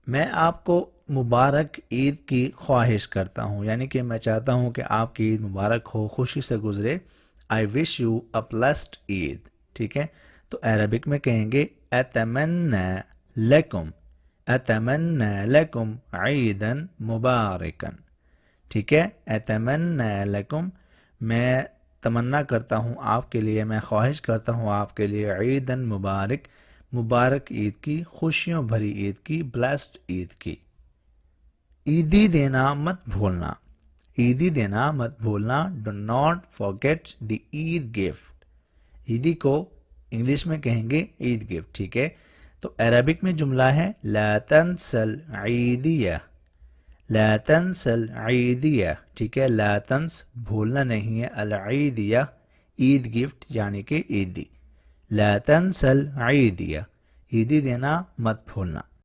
मैं आपको मुबारक ईद की ख्वाहिश करता हूँ, यानी कि मैं चाहता हूँ कि आपकी ईद मुबारक हो, खुशी से गुजरे। I wish you a blessed Eid. ठीक है, तो अरबिक में कहेंगे अतमन्ना लकुम, अतमन्ना लकुम ईदन मुबारकन। ठीक है, अतमन्ना लकुम, मैं तमन्ना करता हूँ आपके लिए, मैं ख्वाहिश करता हूँ आपके लिए ईदन मुबारक, मुबारक ईद की, खुशियों भरी ईद की, ब्लेस्ड ईद की। ईदी देना मत भूलना, ईदी देना मत भूलना, do not forget the Eid gift. ईदी को इंग्लिश में कहेंगे ईद गिफ्ट। ठीक है, तो अरबिक में जुमला है ला तंसल ईदिया, ला तंसल ईदिया। ठीक है, ला तंस भूलना नहीं है, अल ईदिया ईद गिफ्ट यानी कि ईदी। ला तंसल ईदिया, ईदी देना मत भूलना।